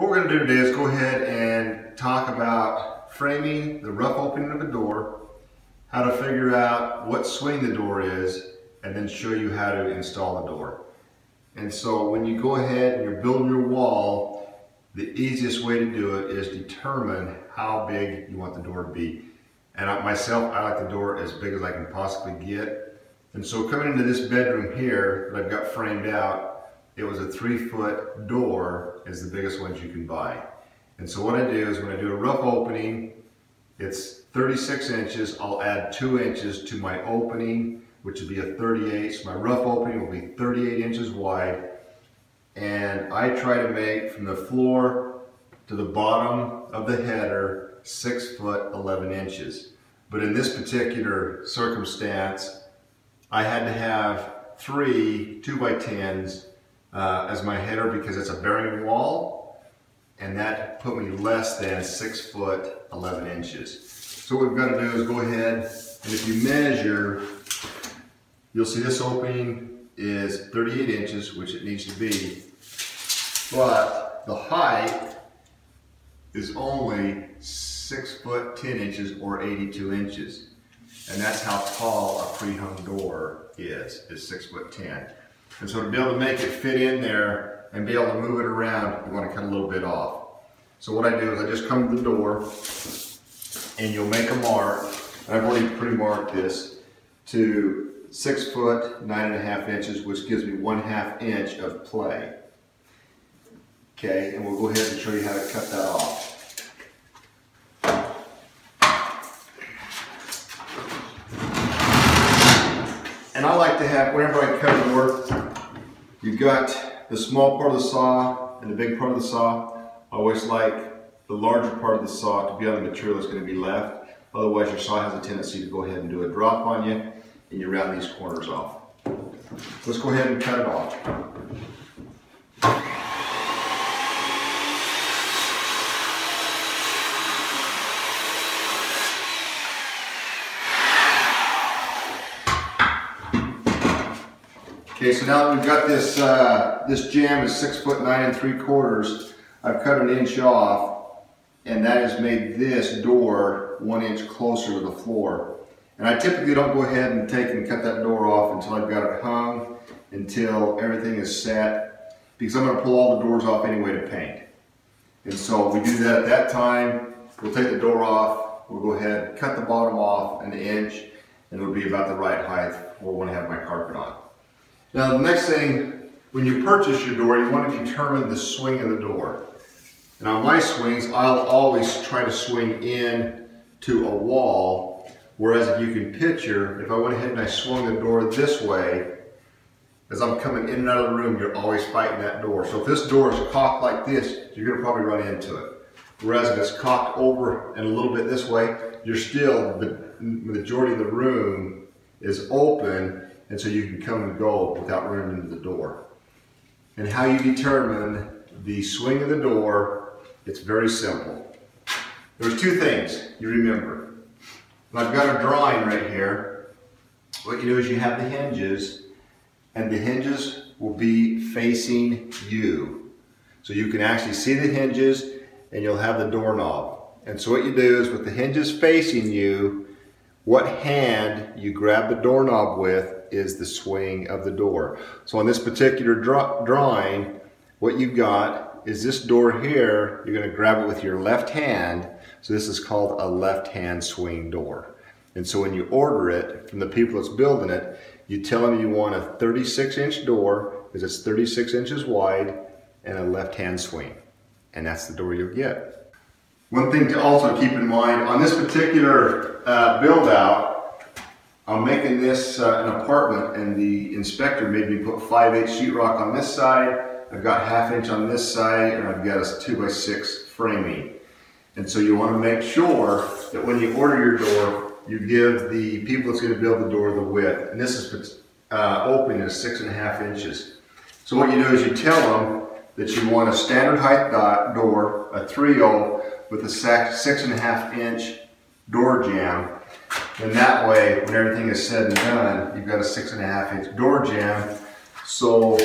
What we're going to do today is go ahead and talk about framing the rough opening of a door, how to figure out what swing the door is, and then show you how to install the door. And so when you go ahead and you're building your wall, the easiest way to do it is determine how big you want the door to be. And myself, I like the door as big as I can possibly get. And so coming into this bedroom here that I've got framed out, it was a 3-foot door is the biggest ones you can buy. And so what I do is when I do a rough opening, it's 36 inches. I'll add 2 inches to my opening, which would be a 38. So my rough opening will be 38 inches wide. And I try to make from the floor to the bottom of the header 6 foot 11 inches. But in this particular circumstance, I had to have 3 2x10s as my header because it's a bearing wall, and that put me less than 6 foot 11 inches. So what we've got to do is go ahead, and if you measure, you'll see this opening is 38 inches, which it needs to be, but the height is only 6 foot 10 inches or 82 inches. And that's how tall a pre-hung door is 6 foot 10. And so to be able to make it fit in there and be able to move it around, you want to cut a little bit off. So what I do is I just come to the door and you'll make a mark, and I've already pre-marked this, to 6 foot 9.5 inches, which gives me 1/2 inch of play. Okay, and we'll go ahead and show you how to cut that off. And I like to have, whenever I cut a door, you've got the small part of the saw and the big part of the saw. I always like the larger part of the saw to be on the material that's going to be left. Otherwise your saw has a tendency to go ahead and do a drop on you and you round these corners off. Let's go ahead and cut it off. Okay, so now that we've got this, this jamb is 6 foot 9 3/4. I've cut 1 inch off, and that has made this door 1 inch closer to the floor. And I typically don't go ahead and take and cut that door off until I've got it hung, until everything is set, because I'm going to pull all the doors off anyway to paint. And so we do that at that time. We'll take the door off, we'll go ahead, cut the bottom off 1 inch, and it'll be about the right height where I want to have my carpet on. Now the next thing, when you purchase your door, you want to determine the swing of the door. And on my swings, I'll always try to swing in to a wall, whereas if you can picture, if I went ahead and I swung the door this way, as I'm coming in and out of the room, you're always fighting that door. So if this door is cocked like this, you're going to probably run into it. Whereas if it's cocked over and a little bit this way, you're still, the majority of the room is open, and so you can come and go without running into the door. And how you determine the swing of the door, it's very simple. There's 2 things you remember. And I've got a drawing right here. What you do is you have the hinges, and the hinges will be facing you. So you can actually see the hinges, and you'll have the doorknob. And so what you do is with the hinges facing you, what hand you grab the doorknob with is the swing of the door. So on this particular drawing, what you've got is this door here, you're going to grab it with your left hand. So this is called a left hand swing door. And so when you order it from the people that's building it, you tell them you want a 36 inch door because it's 36 inches wide and a left hand swing. And that's the door you'll get. One thing to also keep in mind, on this particular build out, I'm making this an apartment, and the inspector made me put 5/8 sheetrock on this side. I've got 1/2 inch on this side, and I've got a 2x6 framing. And so you want to make sure that when you order your door, you give the people that's going to build the door the width. And this is opening is 6.5 inches. So what you do is you tell them that you want a standard height door, a 3/0 with a 6.5 inch door jamb. And that way, when everything is said and done, you've got a 6.5 inch door jamb. So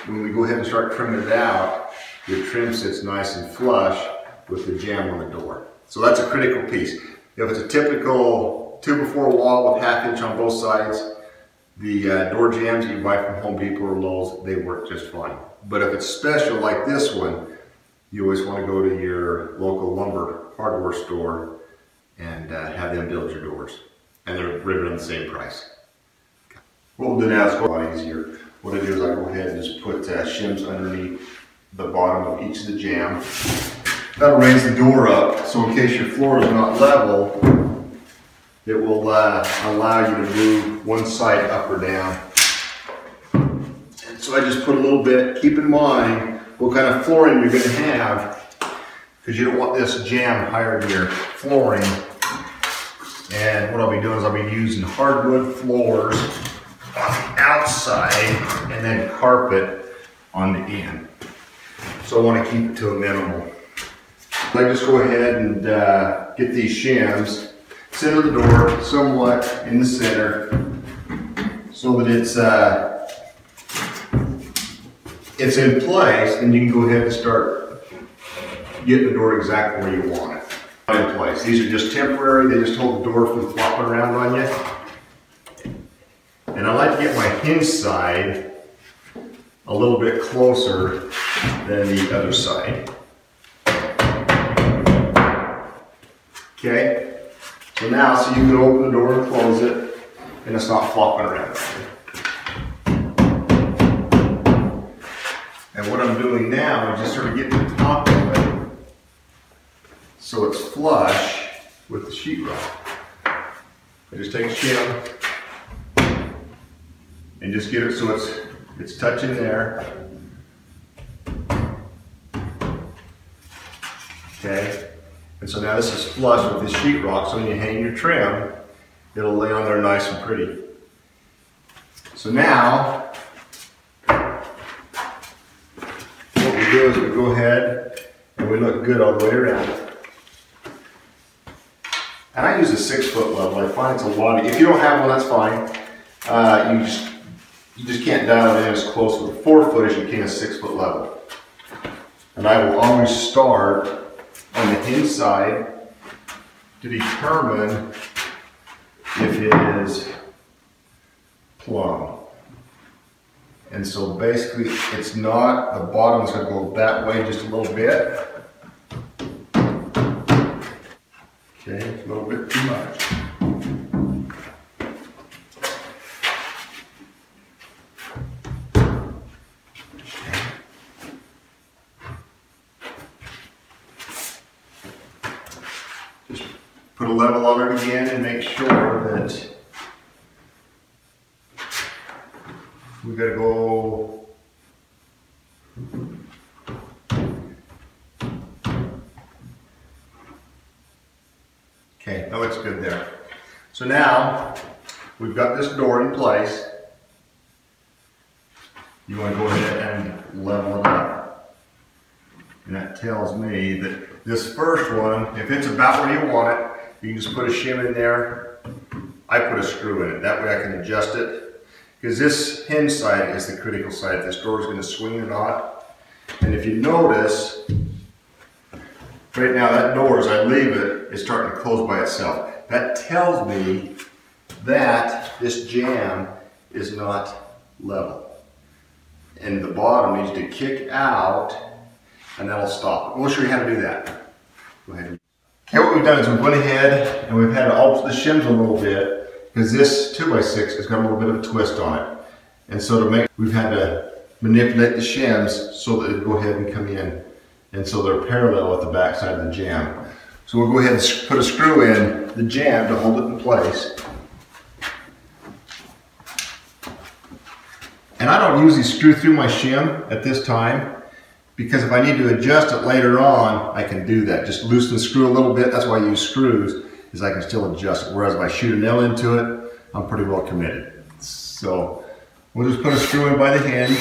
when we go ahead and start trimming it out, your trim sits nice and flush with the jamb on the door. So that's a critical piece. If it's a typical 2x4 wall with 1/2 inch on both sides, the door jambs you buy from Home Depot or Lowe's, they work just fine. But if it's special like this one, you always want to go to your local lumber hardware store and have them build your doors. And they're right around the same price. What we'll do now is go a lot easier. What I do is I go ahead and just put shims underneath the bottom of each of the jambs. That'll raise the door up, so in case your floor is not level, it will allow you to move one side up or down. And so I just put a little bit. Keep in mind what kind of flooring you're going to have, because you don't want this jamb higher than your flooring. And what I'll be doing is I'll be using hardwood floors on the outside and then carpet on the end. So I want to keep it to a minimum. I just go ahead and get these shims, center the door somewhat in the center so that it's in place, and you can go ahead and start getting the door exactly where you want it. In place. These are just temporary, they just hold the door from flopping around on you. And I like to get my hinge side a little bit closer than the other side. Okay, so now you can open the door and close it, and it's not flopping around. And what I'm doing now is just sort of getting the top of it so it's flush with the sheetrock. I just take a shim and just get it so it's touching there. Okay. And so now this is flush with this sheetrock, so when you hang your trim, it'll lay on there nice and pretty. So now, what we do is we go ahead and we look good all the way around. And I use a 6-foot level. I find it's a lot. If you don't have one, that's fine. You just can't dial it in as close with a 4-foot as you can a 6-foot level. And I will always start on the inside to determine if it is plumb. And so basically it's not, the bottom is going to go that way just a little bit. Okay, a little bit too much. Put a level on it again and make sure that we got to go okay, that looks good there. So now we've got this door in place. You want to go ahead and level it up. And that tells me that this first one, if it's about where you want it, you can just put a shim in there. I put a screw in it. That way I can adjust it. Because this hinge side is the critical side. If this door is going to swing or not. And if you notice, right now that door, as I leave it, is starting to close by itself. That tells me that this jamb is not level. And the bottom needs to kick out, and that'll stop it. We'll show you how to do that. Go ahead. Okay, what we've done is we've went ahead and we've had to alter the shims a little bit because this 2x6 has got a little bit of a twist on it. And so we've had to manipulate the shims so that it'll go ahead and come in. And so they're parallel with the back side of the jamb. So we'll go ahead and put a screw in the jamb to hold it in place. And I don't usually screw through my shim at this time, because if I need to adjust it later on, I can do that. Just loosen the screw a little bit. That's why I use screws, is I can still adjust it. Whereas if I shoot a nail into it, I'm pretty well committed. So we'll just put a screw in by the hinge.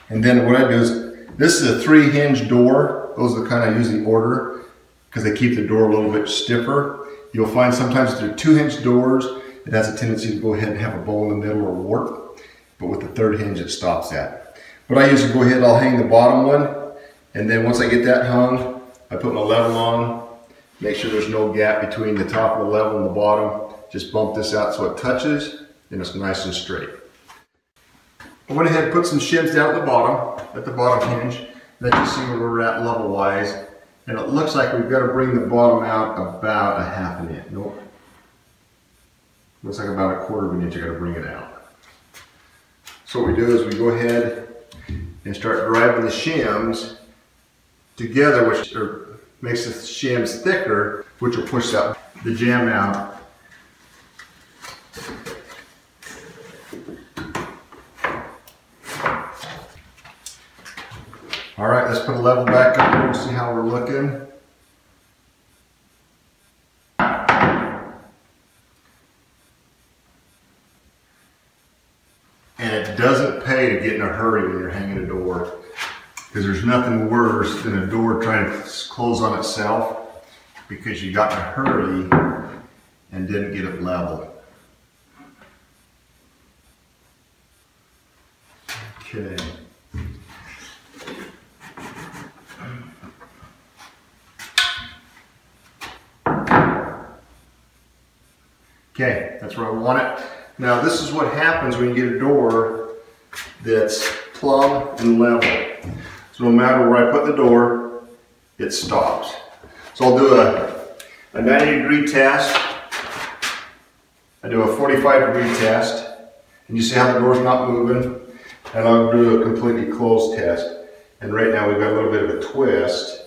And then what I do is, this is a 3-hinge door. Those are the kind I usually order because they keep the door a little bit stiffer. You'll find sometimes they're 2-hinge doors. it has a tendency to go ahead and have a bowl in the middle or warp, but with the third hinge it stops that. But I usually go ahead, I'll hang the bottom one, and then once I get that hung, I put my level on, make sure there's no gap between the top of the level and the bottom. Just bump this out so it touches, and it's nice and straight. I went ahead and put some shims down at the bottom hinge, let you see where we're at level-wise. And it looks like we've got to bring the bottom out about a half an inch. Nope. Looks like about a quarter of an inch I got to bring it out. So what we do is we go ahead and start driving the shims together, which makes the shims thicker, which will push the jamb out. All right, let's put a level back up here and see how we're looking. And it doesn't pay to get in a hurry when you're hanging a door, because there's nothing worse than a door trying to close on itself because you got in a hurry and didn't get it level. Okay. Okay, that's where I want it. Now this is what happens when you get a door that's plumb and level. So no matter where I put the door, it stops. So I'll do a 90-degree test. I do a 45-degree test. And you see how the door's not moving? And I'll do a completely closed test. And right now we've got a little bit of a twist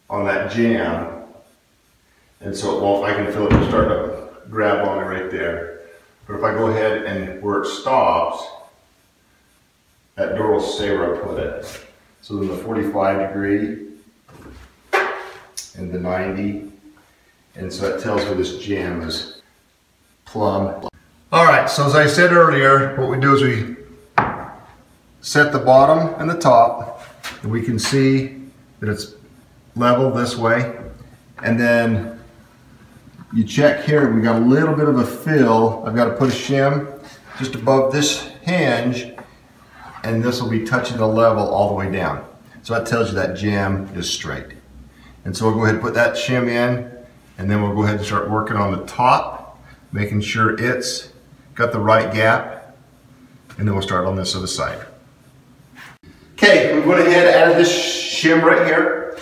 on that jamb. And so it won't, I can feel it start to grab on it right there. But if I go ahead and where it stops, that door will stay where I put it. So then the 45-degree and the 90, and so that tells me this jamb is plumb. All right, so as I said earlier, what we do is we set the bottom and the top, and we can see that it's level this way, and then you check here, we got a little bit of a fill. I've got to put a shim just above this hinge, and this will be touching the level all the way down. So that tells you that jamb is straight. And so we'll go ahead and put that shim in, and then we'll go ahead and start working on the top, making sure it's got the right gap, and then we'll start on this other side. Okay, we went ahead and added this shim right here.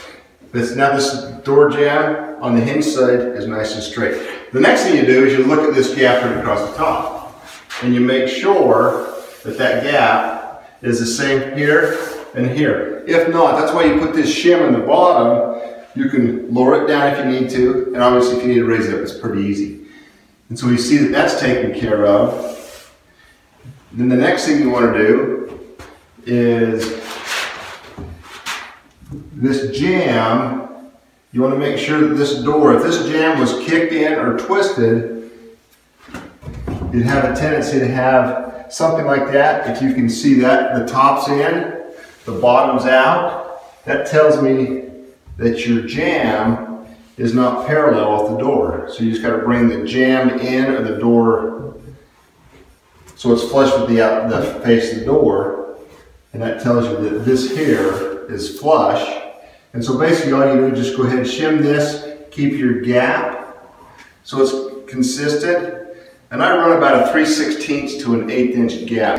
Now this door jamb on the hinge side is nice and straight. The next thing you do is you look at this gap right across the top, and you make sure that that gap is the same here and here. If not, that's why you put this shim in the bottom. You can lower it down if you need to, and obviously if you need to raise it up, it's pretty easy. And so you see that that's taken care of. Then the next thing you want to do is this jamb. You want to make sure that this door, if this jamb was kicked in or twisted, you'd have a tendency to have something like that. If you can see that the top's in, the bottom's out, that tells me that your jamb is not parallel with the door. So you just got to bring the jamb in or the door so it's flush with the face of the door, and that tells you that this here is flush. And so basically all you do is just go ahead and shim this, keep your gap so it's consistent. And I run about a 3/16 to an 1/8 inch gap.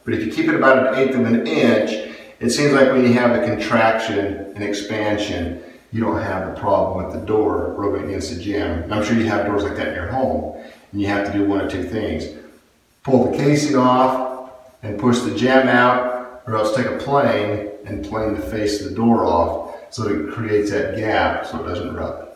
But if you keep it about an 1/8 of an inch, it seems like when you have a contraction and expansion, you don't have the problem with the door rubbing against the jamb. And I'm sure you have doors like that in your home, and you have to do one of two things. Pull the casing off and push the jamb out, or else take a plane and plane the face of the door off, so that it creates that gap so it doesn't rub.